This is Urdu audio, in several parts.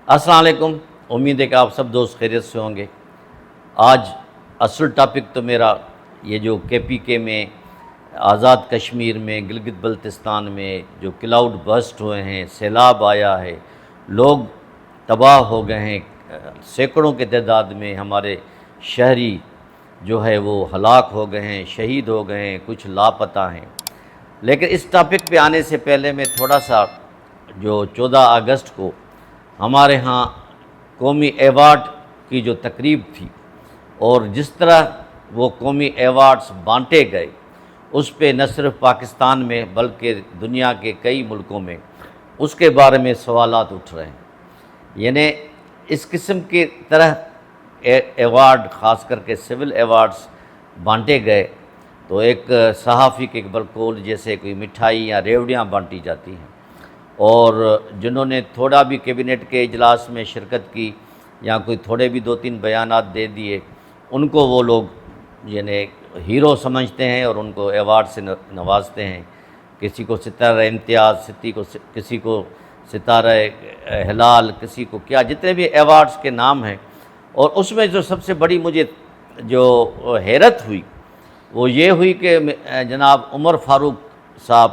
السلام علیکم۔ امید ہے کہ آپ سب دوست خیریت سے ہوں گے۔ آج اصل ٹاپک تو میرا یہ جو کے پی کے میں، آزاد کشمیر میں، گلگت بلتستان میں جو کلاؤڈ برسٹ ہوئے ہیں، سیلاب آیا ہے، لوگ تباہ ہو گئے ہیں، سینکڑوں کے تعداد میں ہمارے شہری جو ہے وہ ہلاک ہو گئے ہیں، شہید ہو گئے ہیں، کچھ لاپتہ ہیں۔ لیکن اس ٹاپک پہ آنے سے پہلے میں تھوڑا سا جو 14 اگست کو ہمارے ہاں قومی ایوارڈ کی جو تقریب تھی اور جس طرح وہ قومی ایوارڈز بانٹے گئے، اس پہ نہ صرف پاکستان میں بلکہ دنیا کے کئی ملکوں میں اس کے بارے میں سوالات اٹھ رہے ہیں۔ یعنی اس قسم کی طرح ایوارڈ، خاص کر کے سول ایوارڈز بانٹے گئے تو ایک صحافی کے بقول جیسے کوئی مٹھائی یا ریوڑیاں بانٹی جاتی ہیں، اور جنہوں نے تھوڑا بھی کیبنٹ کے اجلاس میں شرکت کی یا کوئی تھوڑے بھی 2-3 بیانات دے دیے، ان کو وہ لوگ یعنی ہیرو سمجھتے ہیں اور ان کو ایوارڈ سے نوازتے ہیں۔ کسی کو ستارہ امتیاز، کسی کو ستارہ ہلال، کسی کو کیا، جتنے بھی ایوارڈز کے نام ہیں۔ اور اس میں جو سب سے بڑی مجھے جو حیرت ہوئی وہ یہ ہوئی کہ جناب عمر فاروق صاحب،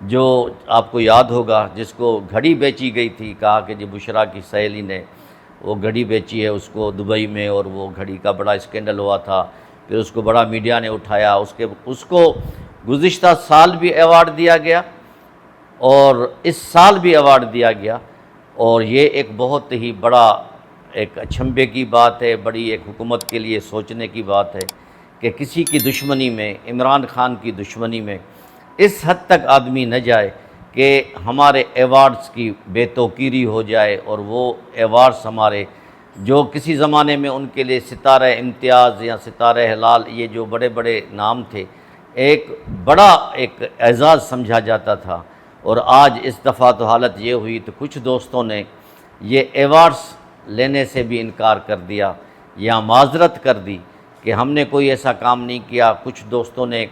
جو آپ کو یاد ہوگا، جس کو گھڑی بیچی گئی تھی، کہا کہ جی بشرا کی سہیلی نے وہ گھڑی بیچی ہے اس کو دبئی میں، اور وہ گھڑی کا بڑا اسکینڈل ہوا تھا، پھر اس کو بڑا میڈیا نے اٹھایا، اس کو گزشتہ سال بھی ایوارڈ دیا گیا اور اس سال بھی ایوارڈ دیا گیا۔ اور یہ ایک بہت ہی بڑا ایک اچنبھے کی بات ہے، بڑی ایک حکومت کے لیے سوچنے کی بات ہے کہ کسی کی دشمنی میں، عمران خان کی دشمنی میں اس حد تک آدمی نہ جائے کہ ہمارے ایوارڈز کی بے توقیری ہو جائے، اور وہ ایوارڈز ہمارے جو کسی زمانے میں ان کے لیے ستارہ امتیاز یا ستارہ ہلال، یہ جو بڑے بڑے نام تھے، ایک بڑا ایک اعزاز سمجھا جاتا تھا، اور آج اس دفعہ تو حالت یہ ہوئی تو کچھ دوستوں نے یہ ایوارڈز لینے سے بھی انکار کر دیا یا معذرت کر دی کہ ہم نے کوئی ایسا کام نہیں کیا۔ کچھ دوستوں نے،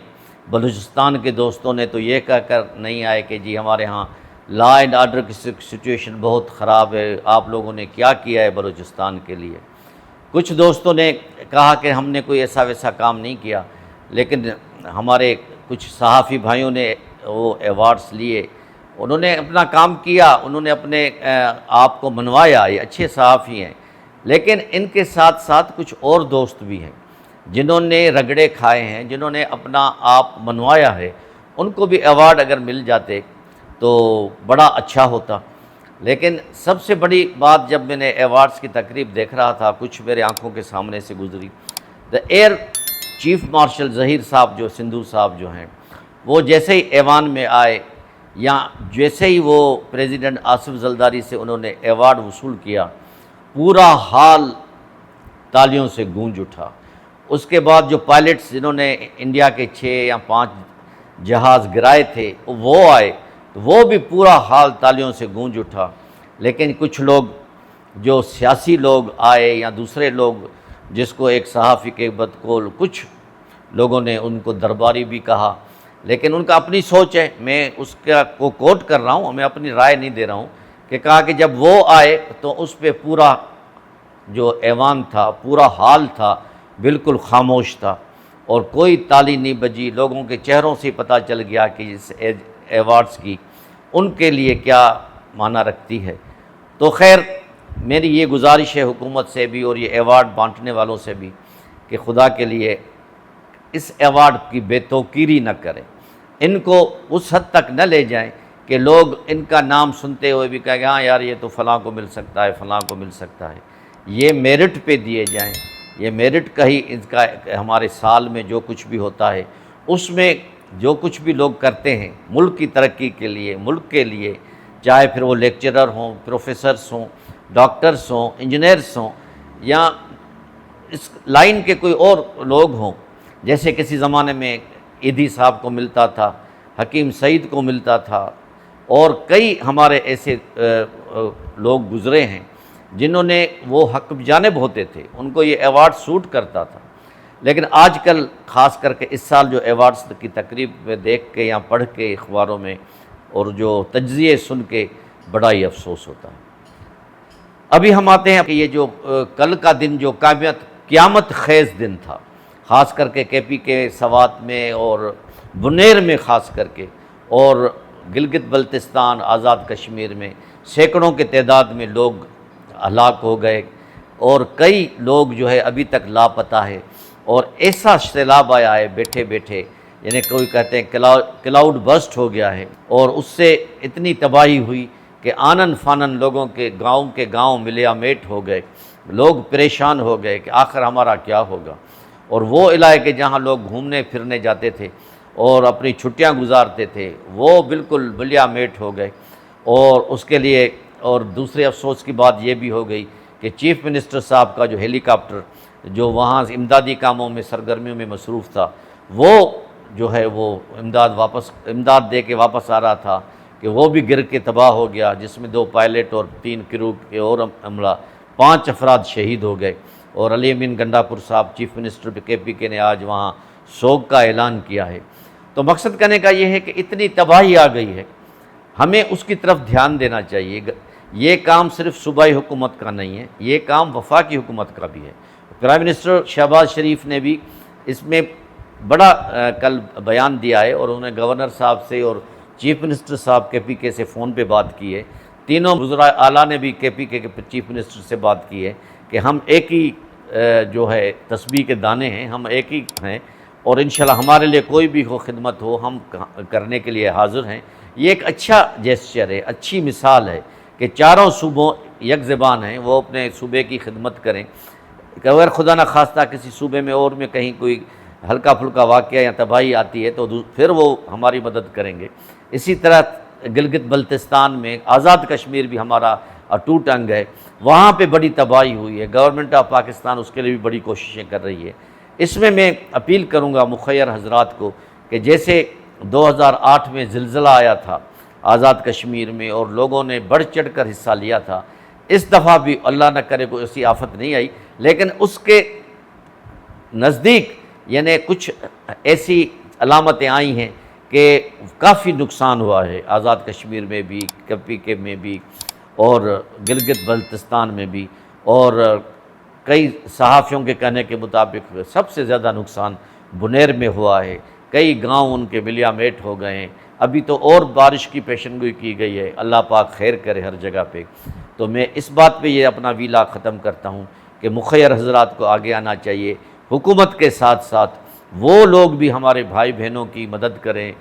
بلوچستان کے دوستوں نے تو یہ کہہ کر نہیں آئے کہ جی ہمارے ہاں لا اینڈ آرڈر کی سچویشن بہت خراب ہے، آپ لوگوں نے کیا کیا ہے بلوچستان کے لیے۔ کچھ دوستوں نے کہا کہ ہم نے کوئی ایسا ویسا کام نہیں کیا، لیکن ہمارے کچھ صحافی بھائیوں نے وہ ایوارڈز لیے، انہوں نے اپنا کام کیا، انہوں نے اپنے آپ کو منوایا، یہ اچھے صحافی ہیں۔ لیکن ان کے ساتھ ساتھ کچھ اور دوست بھی ہیں جنہوں نے رگڑے کھائے ہیں، جنہوں نے اپنا آپ منوایا ہے، ان کو بھی ایوارڈ اگر مل جاتے تو بڑا اچھا ہوتا۔ لیکن سب سے بڑی بات، جب میں نے ایوارڈز کی تقریب دیکھ رہا تھا، کچھ میرے آنکھوں کے سامنے سے گزری، ایئر چیف مارشل ظہیر صاحب، جو سندھو صاحب جو ہیں، وہ جیسے ہی ایوان میں آئے یا جیسے ہی وہ پریزیڈنٹ آصف زرداری سے انہوں نے ایوارڈ وصول کیا، پورا حال تالیوں سے گونج اٹھا۔ اس کے بعد جو پائلٹس جنہوں نے انڈیا کے 6 یا 5 جہاز گرائے تھے وہ آئے، تو وہ بھی پورا حال تالیوں سے گونج اٹھا۔ لیکن کچھ لوگ جو سیاسی لوگ آئے یا دوسرے لوگ، جس کو ایک صحافی کے بدقول کچھ لوگوں نے ان کو درباری بھی کہا، لیکن ان کا اپنی سوچ ہے، میں اس کا کو کوٹ کر رہا ہوں، میں اپنی رائے نہیں دے رہا ہوں، کہ کہا کہ جب وہ آئے تو اس پہ پورا جو ایوان تھا، پورا حال تھا، بالکل خاموش تھا، اور کوئی تالی نہیں بجی۔ لوگوں کے چہروں سے پتہ چل گیا کہ اس ایوارڈز کی ان کے لیے کیا معنی رکھتی ہے۔ تو خیر، میری یہ گزارش ہے حکومت سے بھی اور یہ ایوارڈ بانٹنے والوں سے بھی کہ خدا کے لیے اس ایوارڈ کی بے توقیری نہ کریں، ان کو اس حد تک نہ لے جائیں کہ لوگ ان کا نام سنتے ہوئے بھی کہیں کہ ہاں یار یہ تو فلاں کو مل سکتا ہے، فلاں کو مل سکتا ہے۔ یہ میرٹ پہ دیے جائیں، یہ میرٹ کا ہی اس کا ہمارے سال میں جو کچھ بھی ہوتا ہے، اس میں جو کچھ بھی لوگ کرتے ہیں ملک کی ترقی کے لیے، ملک کے لیے، چاہے پھر وہ لیکچرر ہوں، پروفیسرز ہوں، ڈاکٹرز ہوں، انجینئرز ہوں، یا اس لائن کے کوئی اور لوگ ہوں، جیسے کسی زمانے میں ایدھی صاحب کو ملتا تھا، حکیم سعید کو ملتا تھا، اور کئی ہمارے ایسے لوگ گزرے ہیں جنہوں نے وہ حق جانب ہوتے تھے، ان کو یہ ایوارڈ سوٹ کرتا تھا۔ لیکن آج کل خاص کر کے اس سال جو ایوارڈز کی تقریب میں دیکھ کے یا پڑھ کے اخباروں میں اور جو تجزیے سن کے بڑا ہی افسوس ہوتا ہے۔ ابھی ہم آتے ہیں کہ یہ جو کل کا دن جو قیامت خیز دن تھا، خاص کر کے کے پی کے سوات میں اور بنیر میں خاص کر کے، اور گلگت بلتستان آزاد کشمیر میں سینکڑوں کے تعداد میں لوگ ہلاک ہو گئے، اور کئی لوگ جو ہے ابھی تک لاپتہ ہے، اور ایسا سیلاب آیا ہے بیٹھے بیٹھے، یعنی کوئی کہتے ہیں کلاؤڈ برسٹ ہو گیا ہے، اور اس سے اتنی تباہی ہوئی کہ آنن فانن لوگوں کے گاؤں ملیا میٹ ہو گئے، لوگ پریشان ہو گئے کہ آخر ہمارا کیا ہوگا۔ اور وہ علاقے جہاں لوگ گھومنے پھرنے جاتے تھے اور اپنی چھٹیاں گزارتے تھے، وہ بالکل ملیا میٹ ہو گئے۔ اور اس کے لیے اور دوسرے افسوس کی بات یہ بھی ہو گئی کہ چیف منسٹر صاحب کا جو ہیلی کاپٹر جو وہاں امدادی کاموں میں سرگرمیوں میں مصروف تھا، وہ جو ہے وہ امداد دے کے واپس آ رہا تھا کہ وہ بھی گر کے تباہ ہو گیا، جس میں 2 پائلٹ اور 3 کرو کے اور عملہ، 5 افراد شہید ہو گئے۔ اور علی امین گنڈاپور صاحب چیف منسٹر کے پی کے نے آج وہاں سوگ کا اعلان کیا ہے۔ تو مقصد کہنے کا یہ ہے کہ اتنی تباہی آ گئی ہے، ہمیں اس کی طرف دھیان دینا چاہیے۔ یہ کام صرف صوبائی حکومت کا نہیں ہے، یہ کام وفاقی حکومت کا بھی ہے۔ پرائم منسٹر شہباز شریف نے بھی اس میں بڑا کل بیان دیا ہے، اور انہوں نے گورنر صاحب سے اور چیف منسٹر صاحب کے پی کے سے فون پہ بات کی ہے۔ تینوں وزراء اعلیٰ نے بھی کے پی کے چیف منسٹر سے بات کی ہے کہ ہم ایک ہی جو ہے تسبیح کے دانے ہیں، ہم ایک ہی ہیں، اور انشاءاللہ ہمارے لیے کوئی بھی ہو خدمت ہو ہم کرنے کے لیے حاضر ہیں۔ یہ ایک اچھا جیسچر ہے، اچھی مثال ہے کہ چاروں صوبوں یک زبان ہیں، وہ اپنے صوبے کی خدمت کریں کہ اگر خدا نہ خواستہ کسی صوبے میں اور میں کہیں کوئی ہلکا پھلکا واقعہ یا تباہی آتی ہے تو پھر وہ ہماری مدد کریں گے۔ اسی طرح گلگت بلتستان میں آزاد کشمیر بھی ہمارا اٹوٹ انگ ہے، وہاں پہ بڑی تباہی ہوئی ہے، گورنمنٹ آف پاکستان اس کے لیے بھی بڑی کوششیں کر رہی ہے۔ اس میں اپیل کروں گا مخیر حضرات کو کہ جیسے 2008 میں زلزلہ آیا تھا آزاد کشمیر میں اور لوگوں نے بڑھ چڑھ کر حصہ لیا تھا، اس دفعہ بھی اللہ نہ کرے کوئی ایسی آفت نہیں آئی، لیکن اس کے نزدیک یعنی کچھ ایسی علامتیں آئی ہیں کہ کافی نقصان ہوا ہے آزاد کشمیر میں بھی، کے پی کے میں بھی، اور گلگت بلتستان میں بھی، اور کئی صحافیوں کے کہنے کے مطابق سب سے زیادہ نقصان بنیر میں ہوا ہے، کئی گاؤں ان کے ملیا میٹ ہو گئے ہیں، ابھی تو اور بارش کی پیشن گوئی کی گئی ہے، اللہ پاک خیر کرے ہر جگہ پہ۔ تو میں اس بات پہ یہ اپنا ویلا ختم کرتا ہوں کہ مخیر حضرات کو آگے آنا چاہیے، حکومت کے ساتھ ساتھ وہ لوگ بھی ہمارے بھائی بہنوں کی مدد کریں۔